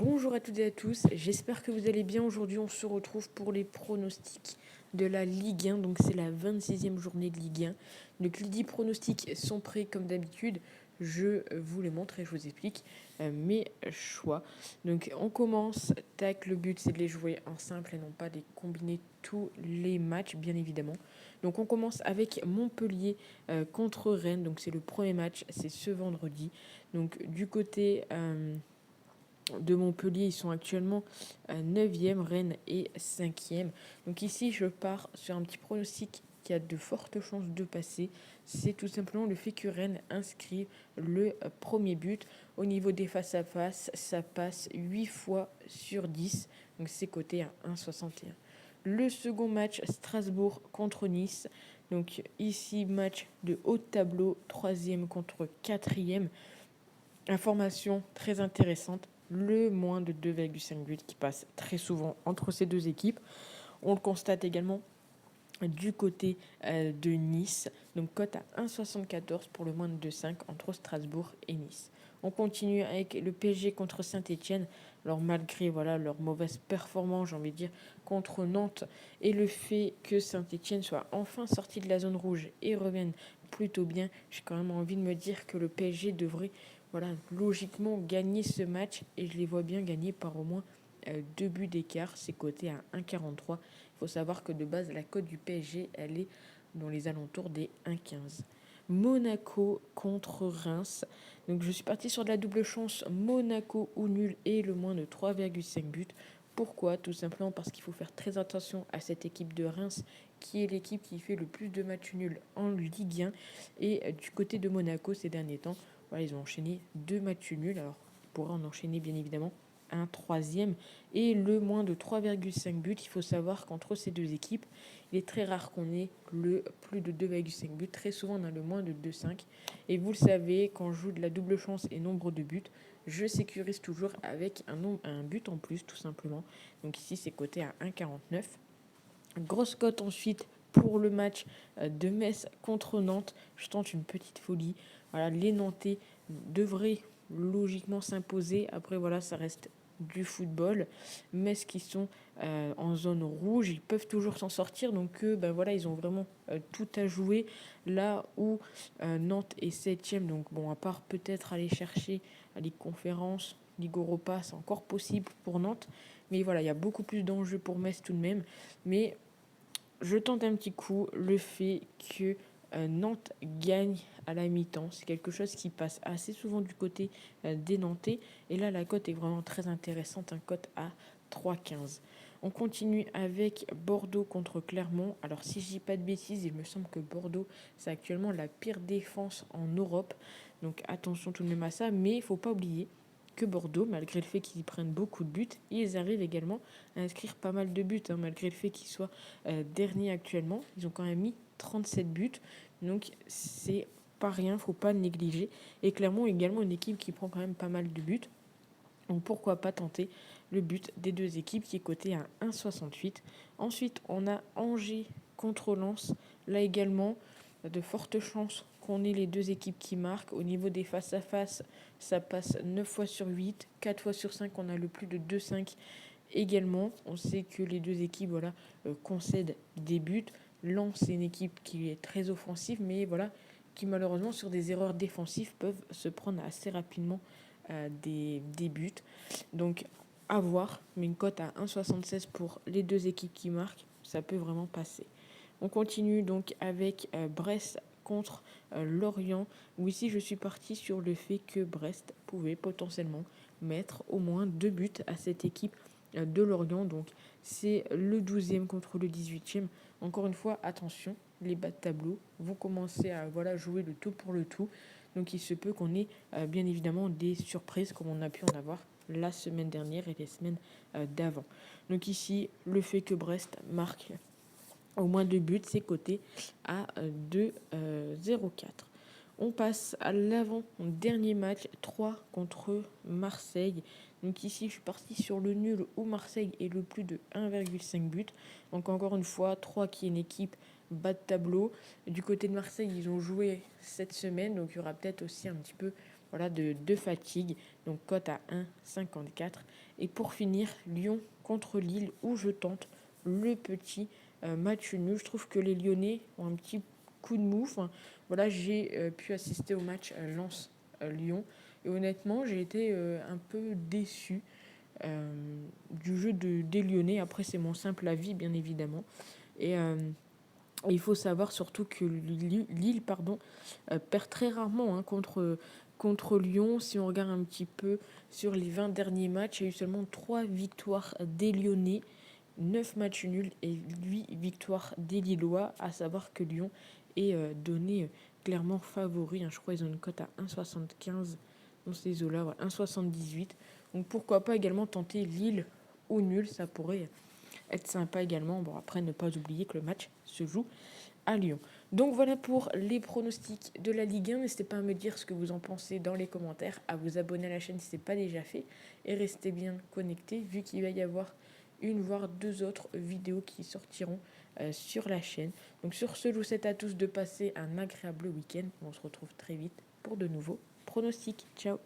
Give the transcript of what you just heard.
Bonjour à toutes et à tous, j'espère que vous allez bien. Aujourd'hui, on se retrouve pour les pronostics de la Ligue 1. Donc, c'est la 26e journée de Ligue 1. Donc, les pronostics sont prêts comme d'habitude. Je vous les montre et je vous explique mes choix. Donc, on commence. Tac, le but, c'est de les jouer en simple et non pas de les combiner tous les matchs, bien évidemment. Donc, on commence avec Montpellier contre Rennes. Donc, c'est le premier match, c'est ce vendredi. Donc, du côté de Montpellier, ils sont actuellement 9e, Rennes est 5e. Donc ici, je pars sur un petit pronostic qui a de fortes chances de passer. C'est tout simplement le fait que Rennes inscrive le premier but. Au niveau des face-à-face, ça passe 8 fois sur 10. Donc c'est coté à 1,61. Le second match, Strasbourg contre Nice. Donc ici, match de haut de tableau, 3e contre 4e. Information très intéressante, le moins de 2,5 buts qui passe très souvent entre ces deux équipes. On le constate également du côté de Nice, donc cote à 1,74 pour le moins de 2,5 entre Strasbourg et Nice. On continue avec le PSG contre Saint-Etienne. Alors malgré leur mauvaise performance, j'ai envie de dire, contre Nantes, et le fait que Saint-Etienne soit enfin sorti de la zone rouge et revienne plutôt bien, j'ai quand même envie de me dire que le PSG devrait logiquement gagner ce match, et je les vois bien gagner par au moins 2 buts d'écart. C'est coté à 1,43. Il faut savoir que de base, la cote du PSG, elle est dans les alentours des 1,15. Monaco contre Reims. Donc je suis parti sur de la double chance, Monaco ou nul et le moins de 3,5 buts. Pourquoi? Tout simplement parce qu'il faut faire très attention à cette équipe de Reims, qui est l'équipe qui fait le plus de matchs nuls en Ligue 1. Et du côté de Monaco, ces derniers temps, ils ont enchaîné 2 matchs nuls. Alors, ils pourraient en enchaîner bien évidemment un troisième. Et le moins de 3,5 buts, il faut savoir qu'entre ces deux équipes, il est très rare qu'on ait le plus de 2,5 buts. Très souvent, on a le moins de 2,5. Et vous le savez, quand je joue de la double chance et nombre de buts, je sécurise toujours avec un but en plus, tout simplement. Donc ici, c'est coté à 1,49. Grosse cote ensuite pour le match de Metz contre Nantes. Je tente une petite folie. Les Nantais devraient logiquement s'imposer. Après, ça reste du football. Metz qui sont en zone rouge, ils peuvent toujours s'en sortir. Donc, ils ont vraiment tout à jouer. Là où Nantes est 7e. Donc, bon, à part peut-être aller chercher la Ligue Conférence, Ligue Europa, c'est encore possible pour Nantes. Mais il y a beaucoup plus d'enjeux pour Metz tout de même. Mais je tente un petit coup le fait que Nantes gagne à la mi-temps. C'est quelque chose qui passe assez souvent du côté des Nantais. Et là, la cote est vraiment très intéressante, un cote à 3,15. On continue avec Bordeaux contre Clermont. Alors, si je dis pas de bêtises, il me semble que Bordeaux, c'est actuellement la pire défense en Europe. Donc, attention tout de même à ça. Mais il ne faut pas oublier que Bordeaux, malgré le fait qu'ils prennent beaucoup de buts, ils arrivent également à inscrire pas mal de buts, malgré le fait qu'ils soient derniers actuellement. Ils ont quand même mis 37 buts, donc c'est pas rien, faut pas négliger. Et Clermont est également une équipe qui prend quand même pas mal de buts. Donc pourquoi pas tenter le but des deux équipes qui est coté à 1,68. Ensuite, on a Angers contre Lens. Là également, de fortes chances qu'on ait les deux équipes qui marquent. Au niveau des face-à-face, ça passe 9 fois sur 8. 4 fois sur 5, on a le plus de 2,5 également. On sait que les deux équipes concèdent des buts. Lens, c'est une équipe qui est très offensive, mais qui malheureusement sur des erreurs défensives peuvent se prendre assez rapidement des buts. Donc à voir, mais une cote à 1,76 pour les deux équipes qui marquent, ça peut vraiment passer. On continue donc avec Brest contre Lorient, où ici je suis parti sur le fait que Brest pouvait potentiellement mettre au moins 2 buts à cette équipe de Lorient. Donc c'est le 12e contre le 18e. Encore une fois, attention, les bas de tableau vont commencer à jouer le tout pour le tout. Donc il se peut qu'on ait bien évidemment des surprises comme on a pu en avoir la semaine dernière et les semaines d'avant. Donc ici, le fait que Brest marque au moins 2 buts, c'est coté à 2,04. On passe à l'avant-dernier match, 3 contre Marseille. Donc ici, je suis parti sur le nul où Marseille est le plus de 1,5 buts. Donc encore une fois, 3 qui est une équipe bas de tableau. Du côté de Marseille, ils ont joué cette semaine, donc il y aura peut-être aussi un petit peu voilà, de fatigue. Donc cote à 1,54. Et pour finir, Lyon contre Lille, où je tente le petit match nul. Je trouve que les Lyonnais ont un petit coup de mou. Enfin, voilà, j'ai pu assister au match Lens-Lyon. Et honnêtement, j'ai été un peu déçu du jeu des Lyonnais. Après, c'est mon simple avis, bien évidemment. Et il faut savoir surtout que Lille perd très rarement contre Lyon. Si on regarde un petit peu sur les 20 derniers matchs, il y a eu seulement 3 victoires des Lyonnais, 9 matchs nuls et 8 victoires des Lillois. À savoir que Lyon est donné clairement favori. Je crois qu'ils ont une cote à 1,75 dans ces eaux-là, ouais, 1,78. Donc pourquoi pas également tenter Lille au nul, ça pourrait être sympa également. Bon, après, ne pas oublier que le match se joue à Lyon. Donc voilà pour les pronostics de la Ligue 1. N'hésitez pas à me dire ce que vous en pensez dans les commentaires, à vous abonner à la chaîne si ce n'est pas déjà fait, et restez bien connectés vu qu'il va y avoir une voire deux autres vidéos qui sortiront sur la chaîne. Donc sur ce, je vous souhaite à tous de passer un agréable week-end. On se retrouve très vite pour de nouveaux pronostics. Ciao!